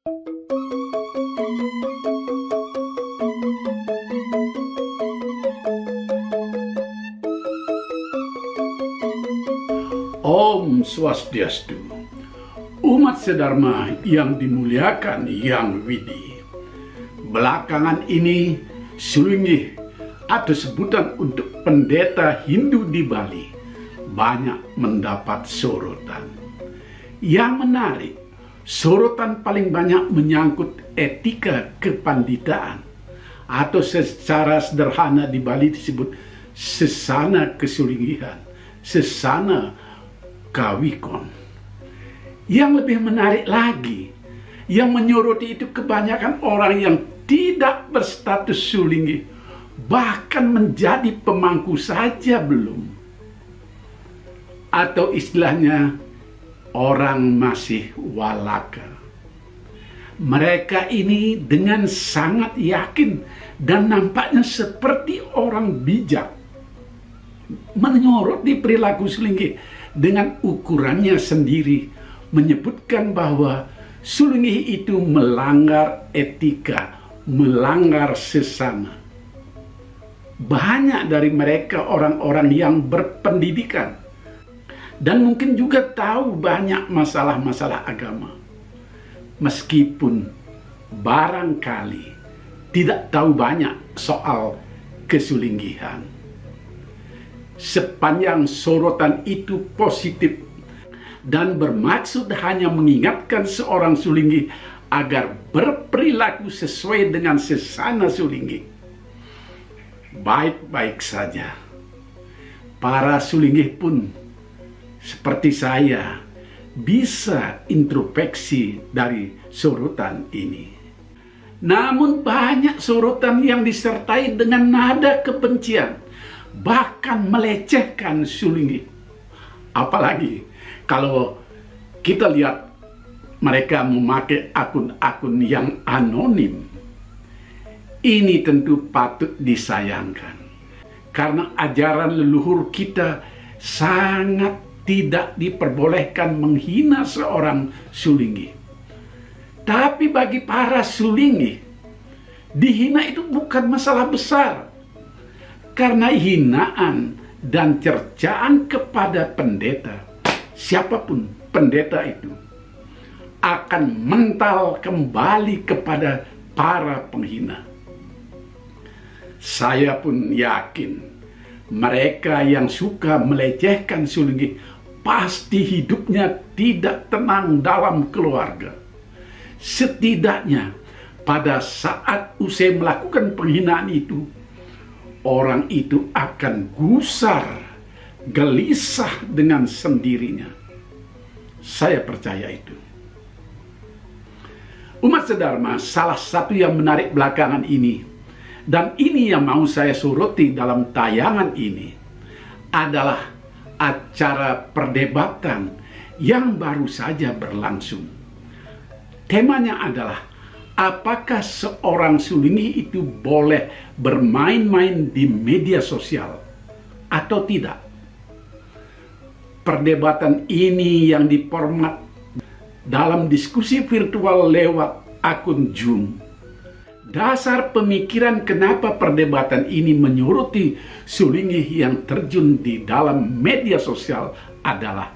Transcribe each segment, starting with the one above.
Om Swastiastu, umat sedharma yang dimuliakan Yang Widi. Belakangan ini Sulingih atau sebutan untuk pendeta Hindu di Bali banyak mendapat sorotan. Yang menarik, sorotan paling banyak menyangkut etika kepanditaan atau secara sederhana di Bali disebut sesana kesulingihan, sesana kawikon. Yang lebih menarik lagi, yang menyoroti itu kebanyakan orang yang tidak berstatus sulingih, bahkan menjadi pemangku saja belum. Atau istilahnya orang masih walaka. Mereka ini dengan sangat yakin dan nampaknya seperti orang bijak menyoroti perilaku sulingih dengan ukurannya sendiri, menyebutkan bahwa sulingih itu melanggar etika, melanggar sesama. Banyak dari mereka orang-orang yang berpendidikan dan mungkin juga tahu banyak masalah-masalah agama, meskipun barangkali tidak tahu banyak soal kesulinggihan. Sepanjang sorotan itu positif dan bermaksud hanya mengingatkan seorang sulingih agar berperilaku sesuai dengan sesana sulingih, baik-baik saja. Para sulingih pun seperti saya bisa introspeksi dari sorotan ini. Namun banyak sorotan yang disertai dengan nada kebencian, bahkan melecehkan sulingih. Apalagi kalau kita lihat mereka memakai akun-akun yang anonim. Ini tentu patut disayangkan, karena ajaran leluhur kita sangat tidak diperbolehkan menghina seorang sulingih. Tapi bagi para sulingih, dihina itu bukan masalah besar, karena hinaan dan cercaan kepada pendeta, siapapun pendeta itu, akan mental kembali kepada para penghina. Saya pun yakin mereka yang suka melecehkan sulingih pasti hidupnya tidak tenang dalam keluarga. Setidaknya pada saat usai melakukan penghinaan itu, orang itu akan gusar, gelisah dengan sendirinya. Saya percaya itu. Umat sedharma, salah satu yang menarik belakangan ini, dan ini yang mau saya soroti dalam tayangan ini, adalah acara perdebatan yang baru saja berlangsung. Temanya adalah, apakah seorang sulingih itu boleh bermain-main di media sosial atau tidak? Perdebatan ini yang diformat dalam diskusi virtual lewat akun Zoom. Dasar pemikiran kenapa perdebatan ini menyoroti sulingih yang terjun di dalam media sosial adalah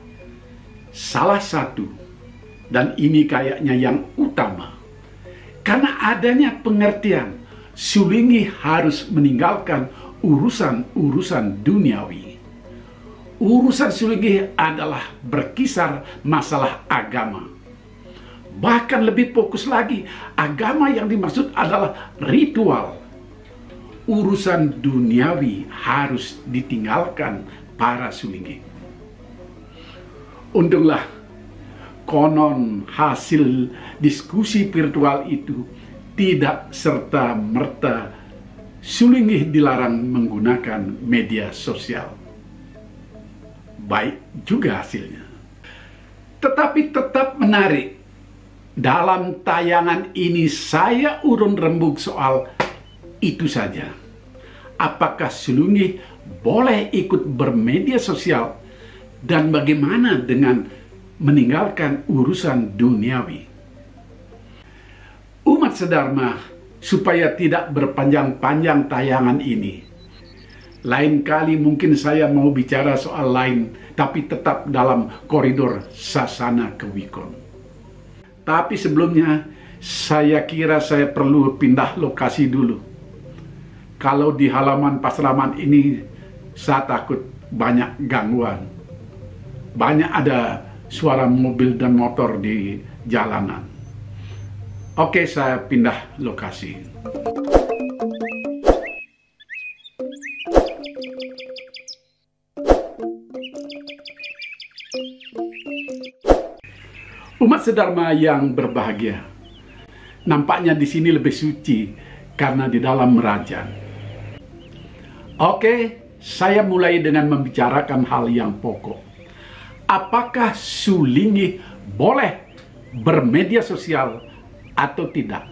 salah satu, dan ini kayaknya yang utama, karena adanya pengertian sulingih harus meninggalkan urusan-urusan duniawi. Urusan sulingih adalah berkisar masalah agama. Bahkan lebih fokus lagi, agama yang dimaksud adalah ritual. Urusan duniawi harus ditinggalkan para sulingih. Untunglah konon hasil diskusi virtual itu tidak serta-merta sulingih dilarang menggunakan media sosial. Baik juga hasilnya. Tetapi tetap menarik. Dalam tayangan ini saya urun rembuk soal itu saja. Apakah sulingih boleh ikut bermedia sosial, dan bagaimana dengan meninggalkan urusan duniawi? Umat sedharma, supaya tidak berpanjang-panjang tayangan ini, lain kali mungkin saya mau bicara soal lain, tapi tetap dalam koridor Sasana Kewikon. Tapi sebelumnya, saya kira saya perlu pindah lokasi dulu. Kalau di halaman Pastraman ini, saya takut banyak gangguan. Banyak ada suara mobil dan motor di jalanan. Oke, saya pindah lokasi. Umat sedharma yang berbahagia, nampaknya di sini lebih suci karena di dalam merajan. Oke, saya mulai dengan membicarakan hal yang pokok. Apakah Sulingi boleh bermedia sosial atau tidak?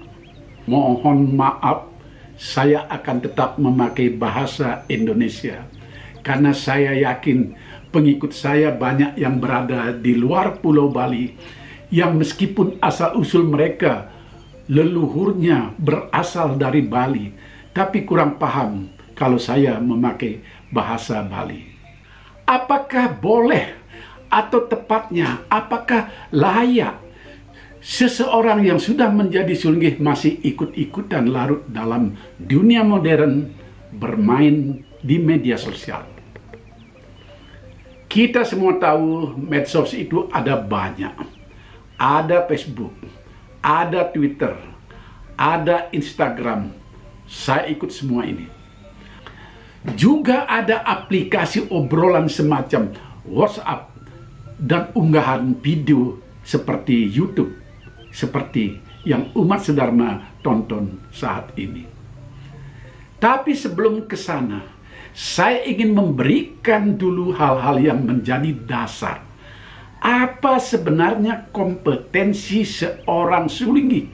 Mohon maaf, saya akan tetap memakai bahasa Indonesia karena saya yakin pengikut saya banyak yang berada di luar Pulau Bali yang meskipun asal-usul mereka leluhurnya berasal dari Bali, tapi kurang paham kalau saya memakai bahasa Bali. Apakah boleh atau tepatnya apakah layak seseorang yang sudah menjadi Sulingi masih ikut-ikutan larut dalam dunia modern bermain di media sosial? Kita semua tahu medsos itu ada banyak. Ada Facebook, ada Twitter, ada Instagram. Saya ikut semua ini. Juga ada aplikasi obrolan semacam WhatsApp dan unggahan video seperti YouTube, seperti yang umat sedharma tonton saat ini. Tapi sebelum ke sana, saya ingin memberikan dulu hal-hal yang menjadi dasar. Apa sebenarnya kompetensi seorang Sulingi?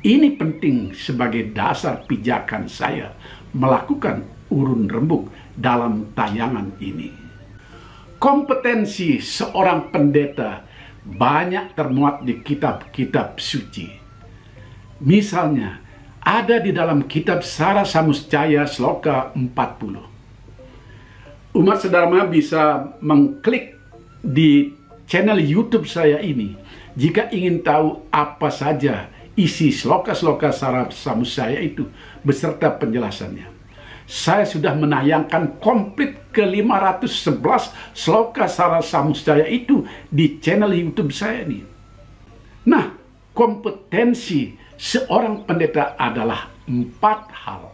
Ini penting sebagai dasar pijakan saya melakukan urun rembuk dalam tayangan ini. Kompetensi seorang pendeta banyak termuat di kitab-kitab suci. Misalnya, ada di dalam kitab Sara Samuscaya Sloka 40. Umat sedharma bisa mengklik di channel YouTube saya ini jika ingin tahu apa saja isi sloka-sloka Sara Samuscaya itu beserta penjelasannya. Saya sudah menayangkan komplit ke 511 sloka Sara Samuscaya itu di channel YouTube saya ini. Nah, kompetensi seorang pendeta adalah 4 hal.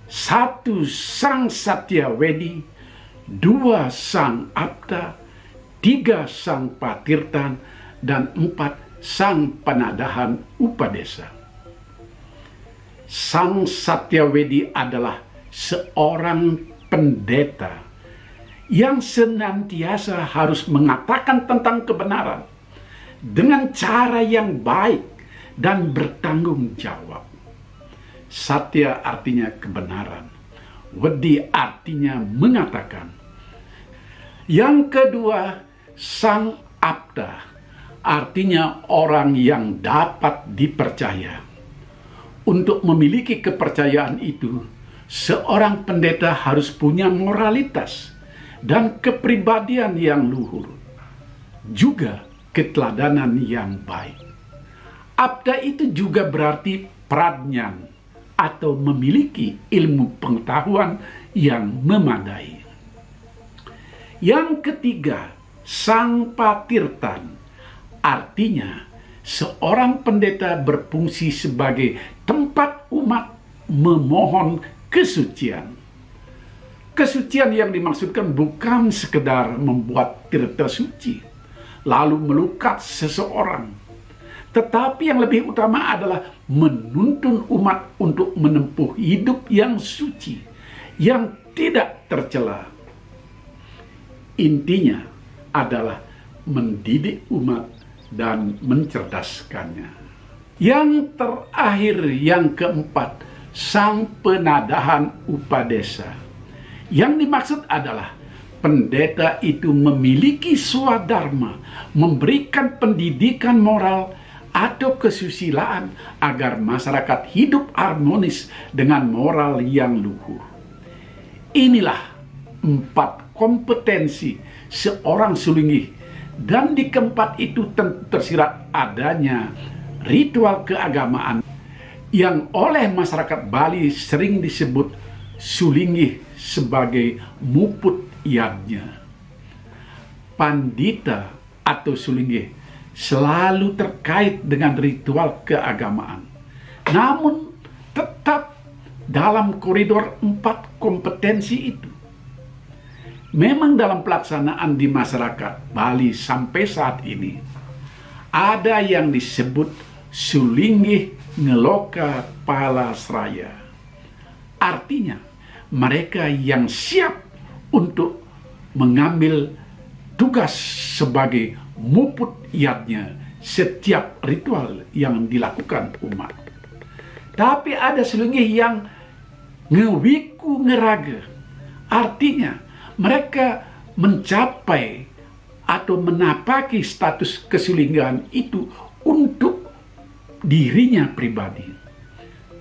1. Sang Satyawedi, 2. Sang Abda, 3. Sang Patirtan, dan 4. Sang Penadahan Upadesa. Sang Satyawedi adalah seorang pendeta yang senantiasa harus mengatakan tentang kebenaran dengan cara yang baik dan bertanggung jawab. Satya artinya kebenaran, wedi artinya mengatakan. Yang kedua, Sang Abda artinya orang yang dapat dipercaya. Untuk memiliki kepercayaan itu, seorang pendeta harus punya moralitas dan kepribadian yang luhur, juga keteladanan yang baik. Abda itu juga berarti pradnyan atau memiliki ilmu pengetahuan yang memadai. Yang ketiga, Sang Patirtan artinya seorang pendeta berfungsi sebagai tempat umat memohon kesucian. Kesucian yang dimaksudkan bukan sekedar membuat tirta suci, lalu melukat seseorang. Tetapi yang lebih utama adalah menuntun umat untuk menempuh hidup yang suci, yang tidak tercela. Intinya adalah mendidik umat dan mencerdaskannya. Yang terakhir, yang keempat, Sang Penadahan Upadesa. Yang dimaksud adalah pendeta itu memiliki swadharma, memberikan pendidikan moral atau kesusilaan agar masyarakat hidup harmonis dengan moral yang luhur. Inilah 4 kompetensi seorang sulingih, dan di keempat itu tentu tersirat adanya ritual keagamaan yang oleh masyarakat Bali sering disebut sulingih sebagai muput yadnya. Pandita atau sulingih selalu terkait dengan ritual keagamaan, namun tetap dalam koridor 4 kompetensi itu. Memang dalam pelaksanaan di masyarakat Bali sampai saat ini ada yang disebut sulingih ngeloka palasraya. Artinya mereka yang siap untuk mengambil tugas sebagai muput yadnya setiap ritual yang dilakukan umat. Tapi ada sulingih yang ngewiku ngeraga. Artinya mereka mencapai atau menapaki status kesulinggahan itu untuk dirinya pribadi,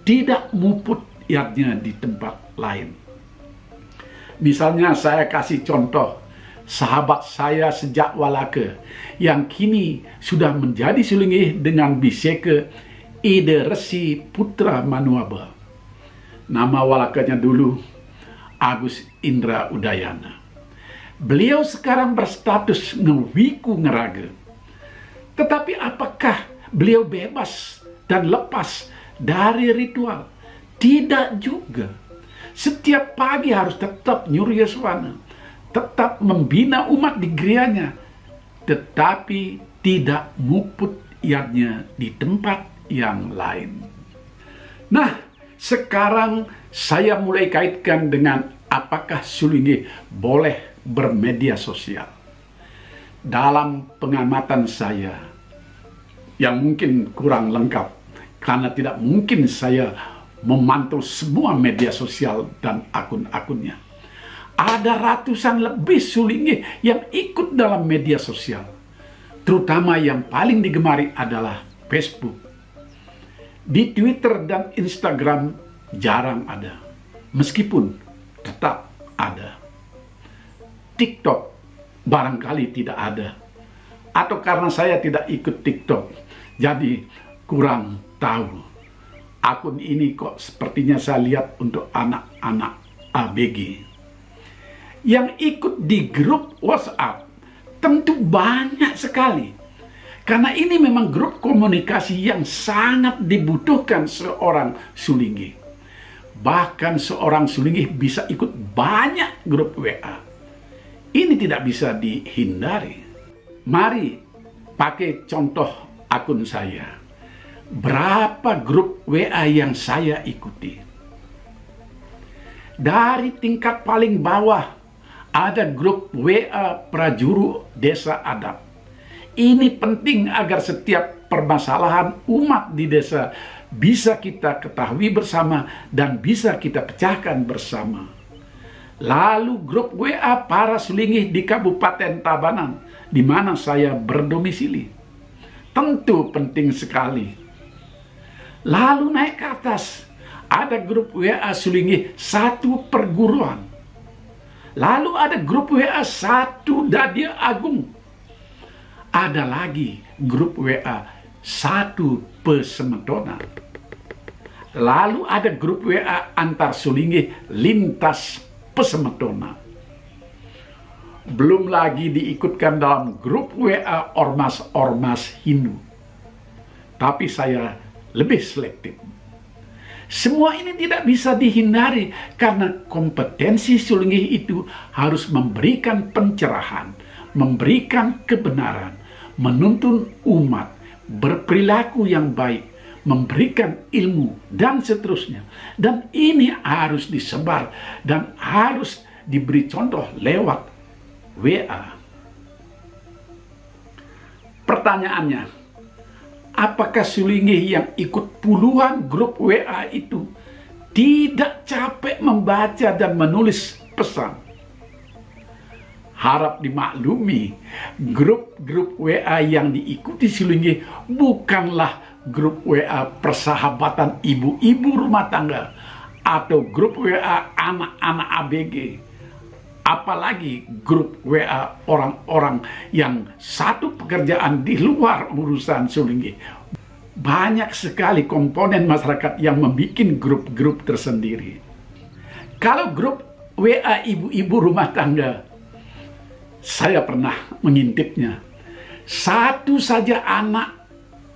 tidak muput yadnya di tempat lain. Misalnya saya kasih contoh sahabat saya sejak walaka yang kini sudah menjadi sulingih dengan biseke Ide Resi Putra Manuaba. Nama walakanya dulu Agus Indra Udayana. Beliau sekarang berstatus ngewiku ngeraga. Tetapi apakah beliau bebas dan lepas dari ritual? Tidak juga. Setiap pagi harus tetap nyuryaswana, tetap membina umat di gerejanya, tetapi tidak muput yadnya di tempat yang lain. Nah, sekarang saya mulai kaitkan dengan apakah sulingih boleh bermedia sosial. Dalam pengamatan saya, yang mungkin kurang lengkap, karena tidak mungkin saya memantau semua media sosial dan akun-akunnya. Ada ratusan lebih sulingih yang ikut dalam media sosial. Terutama yang paling digemari adalah Facebook. Di Twitter dan Instagram jarang ada, meskipun tetap ada. TikTok barangkali tidak ada. Atau karena saya tidak ikut TikTok, jadi kurang tahu. Akun ini kok sepertinya saya lihat untuk anak-anak ABG. Yang ikut di grup WhatsApp tentu banyak sekali. Karena ini memang grup komunikasi yang sangat dibutuhkan seorang sulingih. Bahkan seorang sulingih bisa ikut banyak grup WA. Ini tidak bisa dihindari. Mari pakai contoh akun saya. Berapa grup WA yang saya ikuti? Dari tingkat paling bawah ada grup WA Prajuru Desa Adat. Ini penting agar setiap permasalahan umat di desa bisa kita ketahui bersama dan bisa kita pecahkan bersama. Lalu grup WA para sulingih di Kabupaten Tabanan, di mana saya berdomisili. Tentu penting sekali. Lalu naik ke atas, ada grup WA sulingih 1 perguruan. Lalu ada grup WA 1 Dadia Agung. Ada lagi grup WA 1 Pesemetona. Lalu ada grup WA antar sulingih lintas Pesemetona. Belum lagi diikutkan dalam grup WA ormas-ormas Hindu. Tapi saya lebih selektif. Semua ini tidak bisa dihindari karena kompetensi sulingih itu harus memberikan pencerahan, memberikan kebenaran, menuntun umat, berperilaku yang baik, memberikan ilmu, dan seterusnya. Dan ini harus disebar dan harus diberi contoh lewat WA. Pertanyaannya, apakah sulingih yang ikut puluhan grup WA itu tidak capek membaca dan menulis pesan? harap dimaklumi, grup-grup WA yang diikuti Sulinggi bukanlah grup WA persahabatan ibu-ibu rumah tangga atau grup WA anak-anak ABG. Apalagi grup WA orang-orang yang satu pekerjaan di luar urusan Sulinggi. Banyak sekali komponen masyarakat yang membuat grup-grup tersendiri. Kalau grup WA ibu-ibu rumah tangga, saya pernah mengintipnya. Satu saja anak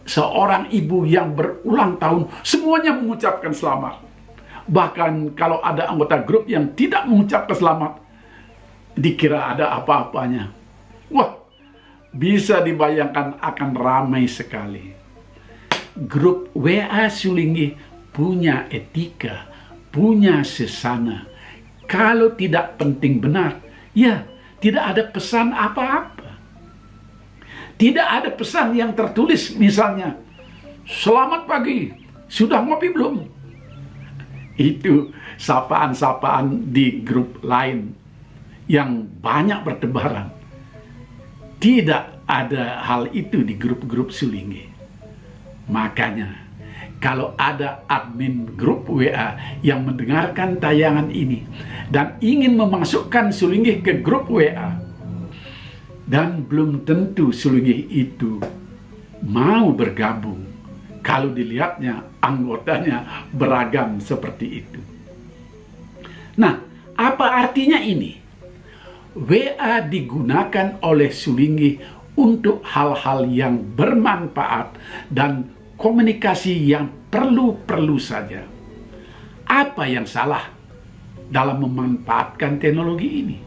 seorang ibu yang berulang tahun, semuanya mengucapkan selamat. Bahkan kalau ada anggota grup yang tidak mengucapkan selamat, dikira ada apa-apanya. Wah, bisa dibayangkan akan ramai sekali. Grup WA Sulinggi punya etika, punya sesana. Kalau tidak penting benar, ya tidak ada pesan apa-apa. Tidak ada pesan yang tertulis misalnya, "Selamat pagi, sudah ngopi belum?" Itu sapaan-sapaan di grup lain yang banyak bertebaran. Tidak ada hal itu di grup-grup Sulinggi. Makanya, kalau ada admin grup WA yang mendengarkan tayangan ini dan ingin memasukkan Sulinggi ke grup WA, dan belum tentu Sulinggi itu mau bergabung kalau dilihatnya anggotanya beragam seperti itu. Nah, apa artinya ini? WA digunakan oleh Sulinggi untuk hal-hal yang bermanfaat dan komunikasi yang perlu-perlu saja. Apa yang salah dalam memanfaatkan teknologi ini?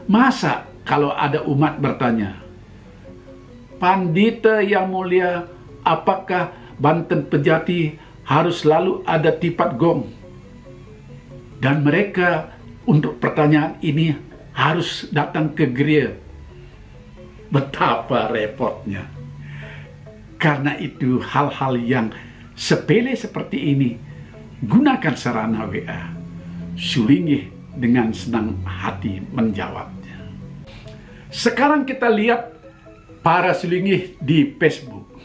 Masa kalau ada umat bertanya, "Pandita yang mulia, apakah Banten Pejati harus selalu ada tipat gong?" Dan mereka untuk pertanyaan ini harus datang ke gereja. Betapa repotnya. Karena itu hal-hal yang sepele seperti ini, gunakan sarana WA. Sulinggi dengan senang hati menjawabnya. Sekarang kita lihat para Sulinggi di Facebook.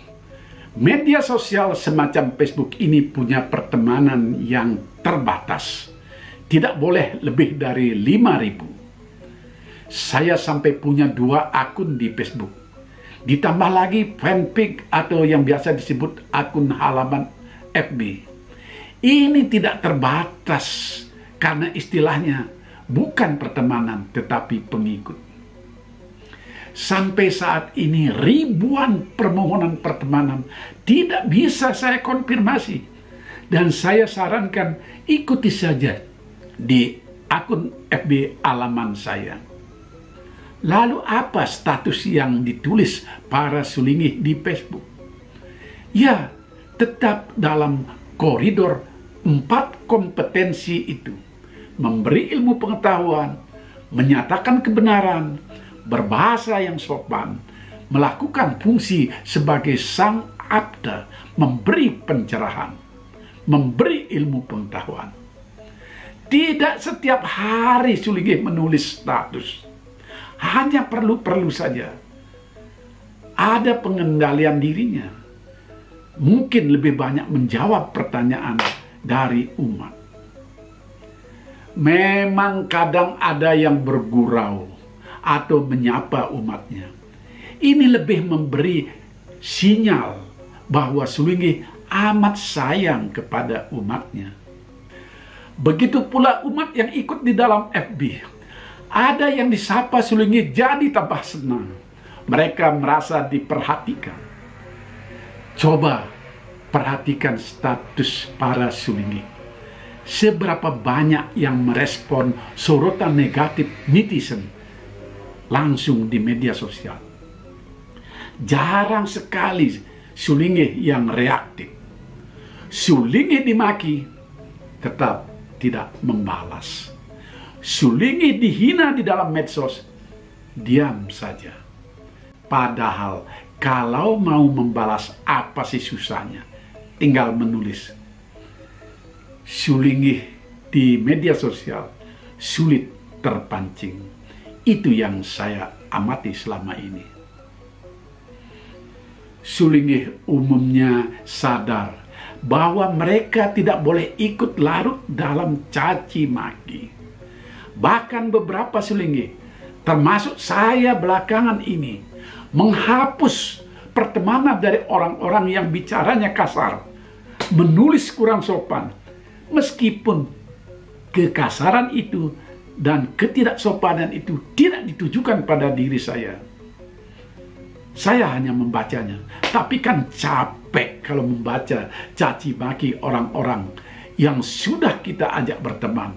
Media sosial semacam Facebook ini punya pertemanan yang terbatas. Tidak boleh lebih dari 5.000. Saya sampai punya 2 akun di Facebook. Ditambah lagi fanpage atau yang biasa disebut akun halaman FB. Ini tidak terbatas karena istilahnya bukan pertemanan tetapi pengikut. Sampai saat ini ribuan permohonan pertemanan tidak bisa saya konfirmasi. Dan saya sarankan ikuti saja di akun FB alaman saya. Lalu apa status yang ditulis para Sulinggi di Facebook? Ya, tetap dalam koridor 4 kompetensi itu. Memberi ilmu pengetahuan, menyatakan kebenaran, berbahasa yang sopan, melakukan fungsi sebagai sang abda, memberi pencerahan, memberi ilmu pengetahuan. Tidak setiap hari Sulinggi menulis status. Hanya perlu-perlu saja. Ada pengendalian dirinya. Mungkin lebih banyak menjawab pertanyaan dari umat. Memang kadang ada yang bergurau atau menyapa umatnya. Ini lebih memberi sinyal bahwa Sulinggi amat sayang kepada umatnya. Begitu pula umat yang ikut di dalam FB. Ada yang disapa Sulinggi jadi tambah senang. Mereka merasa diperhatikan. Coba perhatikan status para Sulinggi. Seberapa banyak yang merespon sorotan negatif netizen langsung di media sosial. Jarang sekali Sulinggi yang reaktif. Sulinggi dimaki, tetap tidak membalas. Sulinggi dihina di dalam medsos, diam saja. Padahal kalau mau membalas apa sih susahnya? Tinggal menulis. Sulinggi di media sosial sulit terpancing. Itu yang saya amati selama ini. Sulingih umumnya sadar bahwa mereka tidak boleh ikut larut dalam caci maki. Bahkan beberapa sulingih, termasuk saya belakangan ini, menghapus pertemanan dari orang-orang yang bicaranya kasar, menulis kurang sopan, meskipun kekasaran itu dan ketidaksopanan itu tidak ditujukan pada diri saya. Saya hanya membacanya, tapi kan capek kalau membaca caci maki orang-orang yang sudah kita ajak berteman.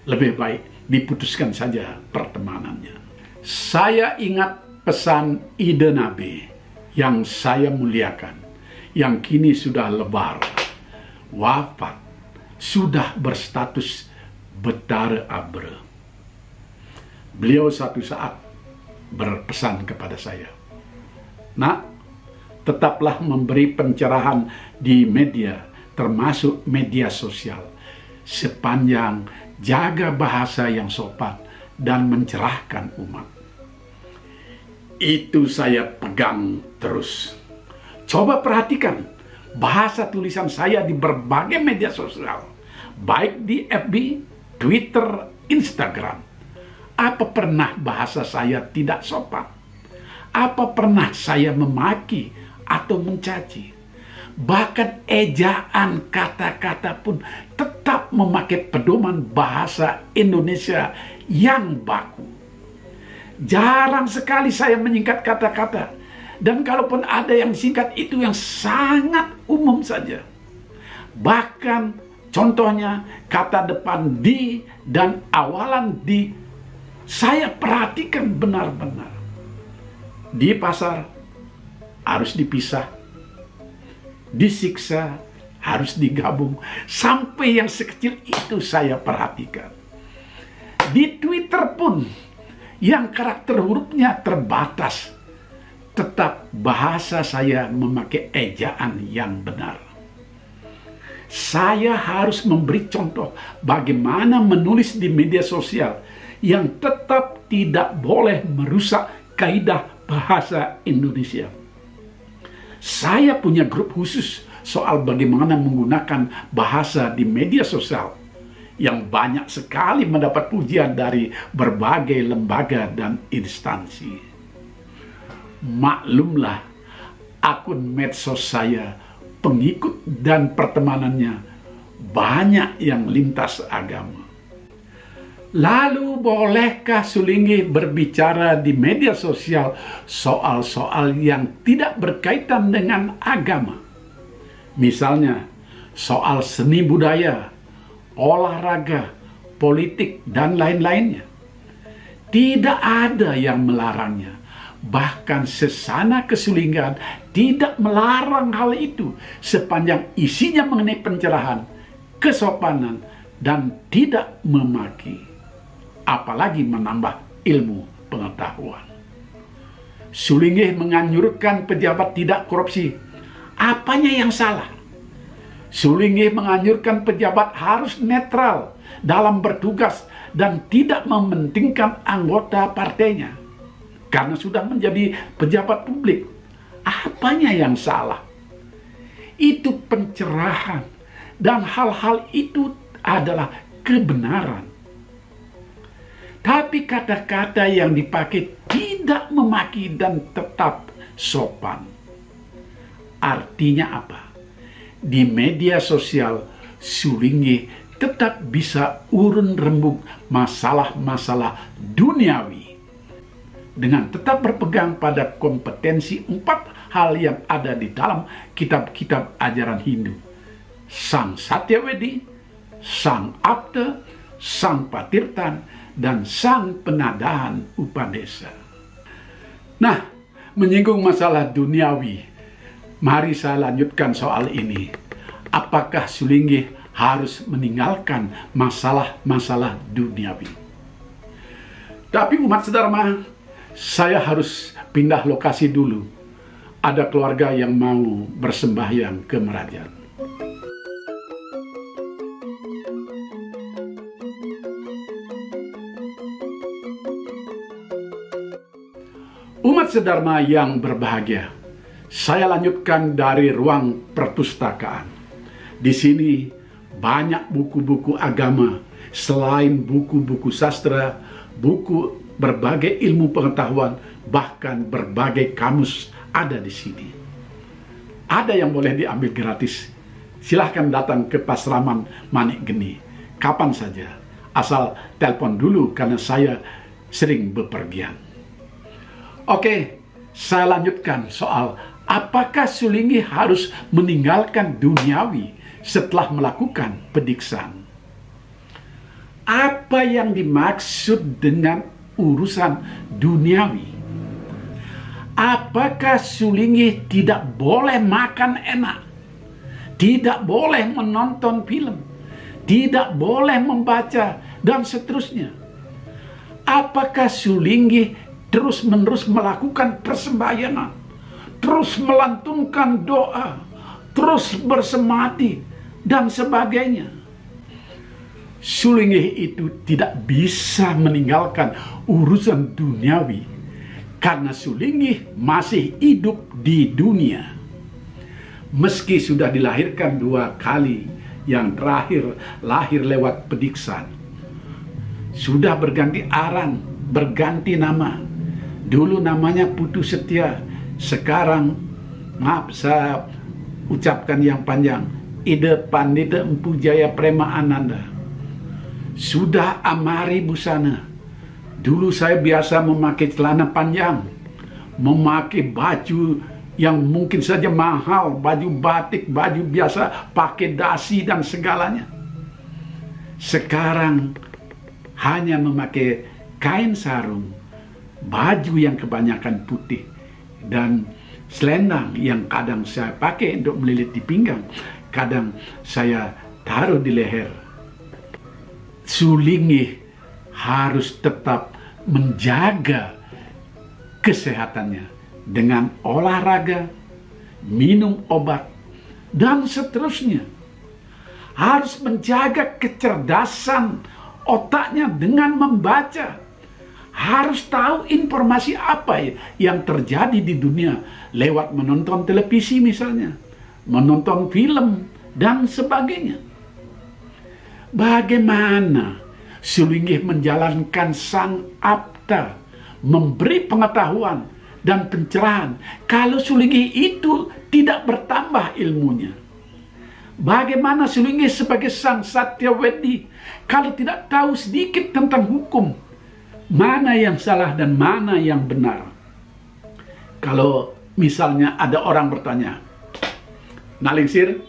Lebih baik diputuskan saja pertemanannya. Saya ingat pesan Ide Nabi yang saya muliakan, yang kini sudah lebar, wafat, sudah berstatus betara abra. Beliau satu saat berpesan kepada saya, "Nak, tetaplah memberi pencerahan di media, termasuk media sosial, sepanjang jaga bahasa yang sopan dan mencerahkan umat." Itu saya pegang terus. Coba perhatikan bahasa tulisan saya di berbagai media sosial, baik di FB, Twitter, Instagram. Apa pernah bahasa saya tidak sopan? Apa pernah saya memaki atau mencaci? Bahkan ejaan kata-kata pun tetap memakai pedoman bahasa Indonesia yang baku. Jarang sekali saya menyingkat kata-kata. Dan kalaupun ada yang singkat, itu yang sangat umum saja. Bahkan contohnya kata depan di dan awalan di, saya perhatikan benar-benar. Di pasar harus dipisah, disiksa harus digabung. Sampai yang sekecil itu saya perhatikan. Di Twitter pun yang karakter hurufnya terbatas, tetap bahasa saya memakai ejaan yang benar. Saya harus memberi contoh bagaimana menulis di media sosial yang tetap tidak boleh merusak kaidah bahasa Indonesia. Saya punya grup khusus soal bagaimana menggunakan bahasa di media sosial yang banyak sekali mendapat pujian dari berbagai lembaga dan instansi. Maklumlah, akun medsos saya, pengikut dan pertemanannya banyak yang lintas agama. Lalu bolehkah Sulingih berbicara di media sosial soal-soal yang tidak berkaitan dengan agama? Misalnya soal seni budaya, olahraga, politik, dan lain-lainnya. Tidak ada yang melarangnya. Bahkan sesana kesulingan tidak melarang hal itu sepanjang isinya mengenai pencerahan, kesopanan, dan tidak memaki, apalagi menambah ilmu pengetahuan. Sulingih menganjurkan pejabat tidak korupsi. Apanya yang salah? Sulingih menganjurkan pejabat harus netral dalam bertugas dan tidak mementingkan anggota partainya karena sudah menjadi pejabat publik. Apanya yang salah? Itu pencerahan, dan hal-hal itu adalah kebenaran. Tapi kata-kata yang dipakai tidak memaki dan tetap sopan. Artinya apa? Di media sosial, Sulingih tetap bisa urun rembuk masalah-masalah duniawi dengan tetap berpegang pada kompetensi 4 hal yang ada di dalam kitab-kitab ajaran Hindu: Sang Satyawedi, Sang Apta, Sang Patirtan, dan Sang Penadahan Upadesa. Nah, menyinggung masalah duniawi, mari saya lanjutkan soal ini. Apakah Sulingih harus meninggalkan masalah-masalah duniawi? Tapi umat sedharma, saya harus pindah lokasi dulu. Ada keluarga yang mau bersembahyang ke Merajan. Jemaat Sedharma yang berbahagia, saya lanjutkan dari ruang perpustakaan. Di sini banyak buku-buku agama, selain buku-buku sastra, buku berbagai ilmu pengetahuan, bahkan berbagai kamus ada di sini. Ada yang boleh diambil gratis. Silahkan datang ke Pasraman Manik Geni kapan saja, asal telepon dulu karena saya sering bepergian. Oke, saya lanjutkan soal apakah Sulinggi harus meninggalkan duniawi setelah melakukan pediksaan. Apa yang dimaksud dengan urusan duniawi? Apakah Sulinggi tidak boleh makan enak? Tidak boleh menonton film? Tidak boleh membaca? Dan seterusnya. Apakah Sulinggi terus-menerus melakukan persembahyangan, terus melantunkan doa, terus bersemadi, dan sebagainya? Sulinggi itu tidak bisa meninggalkan urusan duniawi karena Sulinggi masih hidup di dunia. Meski sudah dilahirkan 2 kali, yang terakhir lahir lewat pediksaan. Sudah berganti arang, berganti nama. Dulu namanya Putu Setia, sekarang maaf saya ucapkan yang panjang, Ida Pandita Empu Jaya Prema Ananda. Sudah amari busana. Dulu saya biasa memakai celana panjang, memakai baju yang mungkin saja mahal, baju batik, baju biasa, pakai dasi dan segalanya. Sekarang hanya memakai kain sarung, baju yang kebanyakan putih, dan selendang yang kadang saya pakai untuk melilit di pinggang, kadang saya taruh di leher. Sulinggi harus tetap menjaga kesehatannya dengan olahraga, minum obat, dan seterusnya. Harus menjaga kecerdasan otaknya dengan membaca. Harus tahu informasi apa yang terjadi di dunia lewat menonton televisi misalnya, menonton film, dan sebagainya. Bagaimana Sulinggi menjalankan sang abda, memberi pengetahuan dan pencerahan kalau Sulinggi itu tidak bertambah ilmunya? Bagaimana Sulinggi sebagai sang Satyawedi kalau tidak tahu sedikit tentang hukum, mana yang salah dan mana yang benar? Kalau misalnya ada orang bertanya, Nalingsir,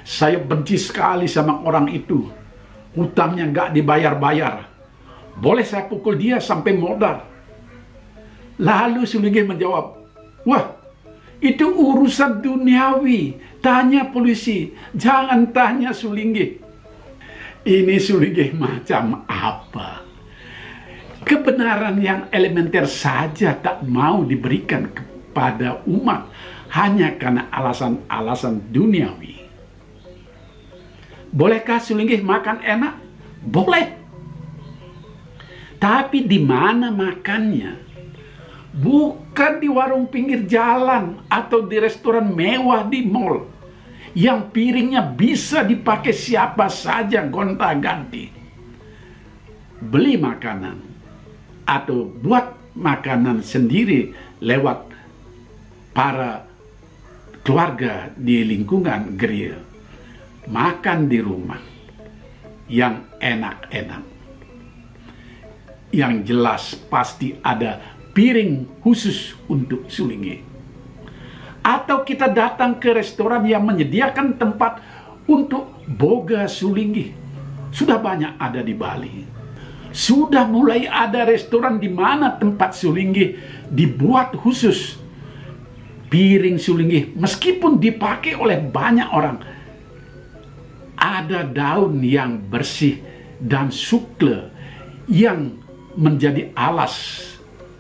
saya benci sekali sama orang itu, hutangnya nggak dibayar-bayar, boleh saya pukul dia sampai modar? Lalu Sulinggi menjawab, wah, itu urusan duniawi, tanya polisi, jangan tanya Sulinggi. Ini Sulinggi macam apa? Kebenaran yang elementer saja tak mau diberikan kepada umat hanya karena alasan-alasan duniawi. Bolehkah Sulinggi makan enak? Boleh. Tapi di mana makannya? Bukan di warung pinggir jalan atau di restoran mewah di mall yang piringnya bisa dipakai siapa saja gonta-ganti. Beli makanan atau buat makanan sendiri lewat para keluarga di lingkungan gereja. Makan di rumah yang enak-enak. Yang jelas pasti ada piring khusus untuk Sulinggi. Atau kita datang ke restoran yang menyediakan tempat untuk boga Sulinggi. Sudah banyak ada di Bali. Sudah mulai ada restoran di mana tempat Sulinggi dibuat khusus. Piring Sulinggi meskipun dipakai oleh banyak orang, ada daun yang bersih dan sukle yang menjadi alas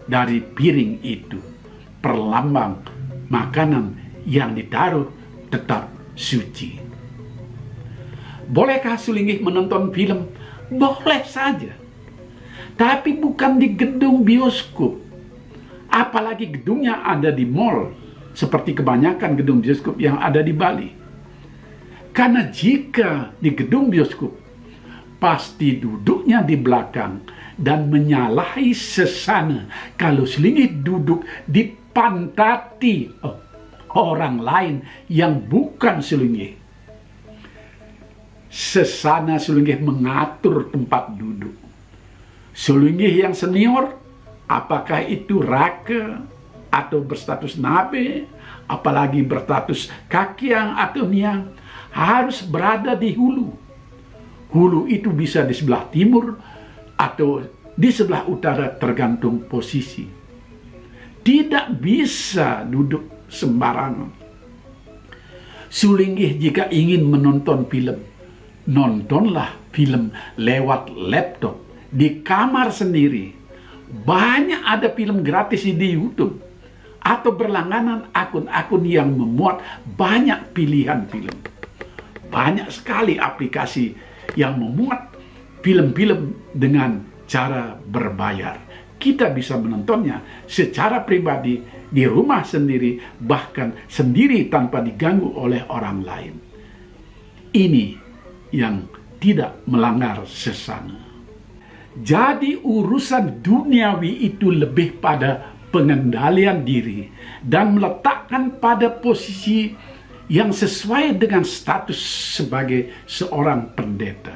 dari piring itu, perlambang makanan yang ditaruh tetap suci. Bolehkah Sulinggi menonton film? Boleh saja, tapi bukan di gedung bioskop Apalagi gedungnya ada di mall, seperti kebanyakan gedung bioskop yang ada di Bali. Karena jika di gedung bioskop, pasti duduknya di belakang dan menyalahi sesana kalau selinggih duduk dipantati orang lain yang bukan selinggih. Sesana selinggih mengatur tempat duduk. Selinggih yang senior, apakah itu raka atau berstatus nabe, apalagi berstatus kakiang atau niang, harus berada di hulu. Hulu itu bisa di sebelah timur atau di sebelah utara, tergantung posisi. Tidak bisa duduk sembarangan. Selinggih jika ingin menonton film, nontonlah film lewat laptop di kamar sendiri. Banyak ada film gratis di YouTube atau berlangganan akun-akun yang memuat banyak pilihan film. Banyak sekali aplikasi yang memuat film-film dengan cara berbayar. Kita bisa menontonnya secara pribadi di rumah sendiri, bahkan sendiri tanpa diganggu oleh orang lain. Ini yang tidak melanggar sesana. Jadi urusan duniawi itu lebih pada pengendalian diri dan meletakkan pada posisi yang sesuai dengan status sebagai seorang pendeta.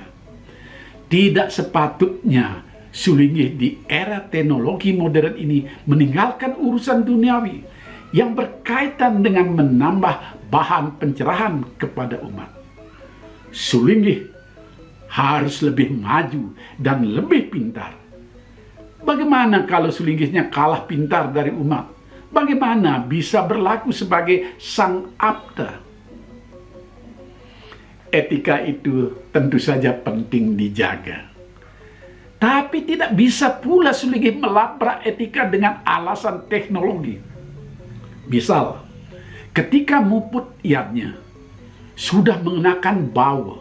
Tidak sepatutnya selinggih di era teknologi modern ini meninggalkan urusan duniawi yang berkaitan dengan menambah bahan pencerahan kepada umat. Selinggih harus lebih maju dan lebih pintar. Bagaimana kalau selinggihnya kalah pintar dari umat? Bagaimana bisa berlaku sebagai sang abda? Etika itu tentu saja penting dijaga. Tapi tidak bisa pula selinggih melabrak etika dengan alasan teknologi. Misal, ketika muput iatnya sudah mengenakan bawa,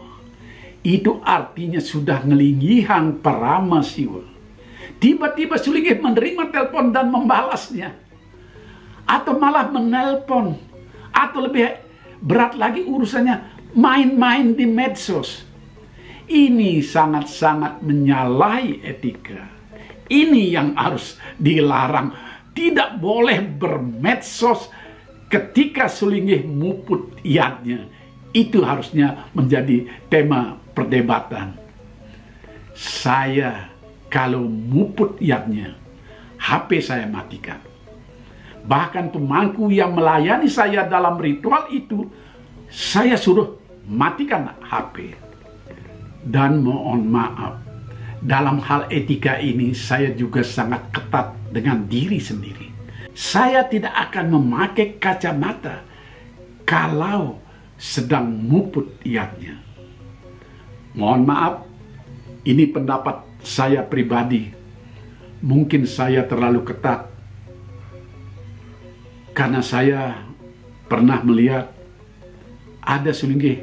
itu artinya sudah ngelingihang parama siwa. Tiba-tiba selinggih menerima telepon dan membalasnya. Atau malah menelpon. Atau lebih berat lagi urusannya main-main di medsos. Ini sangat-sangat menyalahi etika. Ini yang harus dilarang. Tidak boleh bermedsos ketika selinggih muput iatnya. Itu harusnya menjadi tema perdebatan. Saya kalau muput iatnya, HP saya matikan. Bahkan pemangku yang melayani saya dalam ritual itu, saya suruh matikan HP. Dan mohon maaf, dalam hal etika ini saya juga sangat ketat dengan diri sendiri. Saya tidak akan memakai kacamata kalau sedang muput iatnya. Mohon maaf, ini pendapat saya pribadi. Mungkin saya terlalu ketat karena saya pernah melihat ada selinggih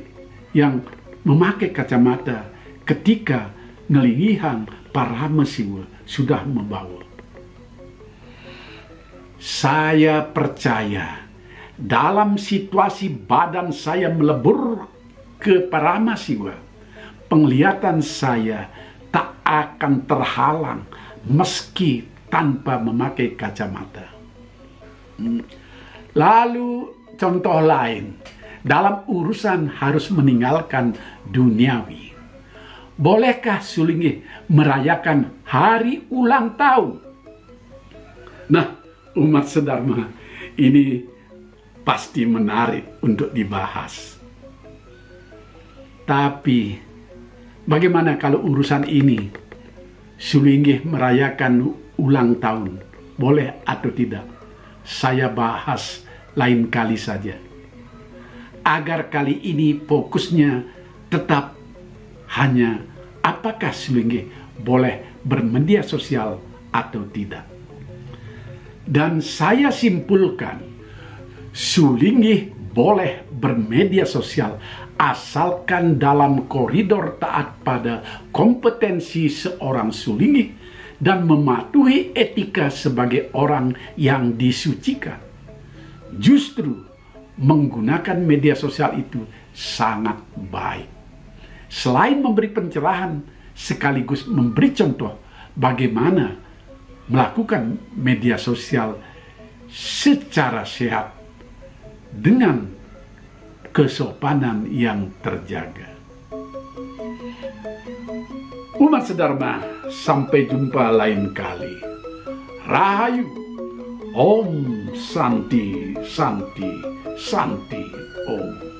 yang memakai kacamata ketika ngelingihang parama siwa sudah membawa. Saya percaya dalam situasi badan saya melebur ke parama siwa, penglihatan saya tak akan terhalang meski tanpa memakai kacamata. Lalu contoh lain, dalam urusan harus meninggalkan duniawi. Bolehkah selinggih merayakan hari ulang tahun? Nah, umat sedharma, ini pasti menarik untuk dibahas. Tapi bagaimana kalau urusan ini selinggih merayakan ulang tahun? Boleh atau tidak? Saya bahas lain kali saja. Agar kali ini fokusnya tetap hanya apakah selinggih boleh bermedia sosial atau tidak. Dan saya simpulkan, selinggih boleh bermedia sosial asalkan dalam koridor taat pada kompetensi seorang selinggih dan mematuhi etika sebagai orang yang disucikan. Justru menggunakan media sosial itu sangat baik. Selain memberi pencerahan, sekaligus memberi contoh bagaimana melakukan media sosial secara sehat dengan kesopanan yang terjaga. Umat sedharma, sampai jumpa lain kali. Rahayu. Om Santi Santi Santi Om.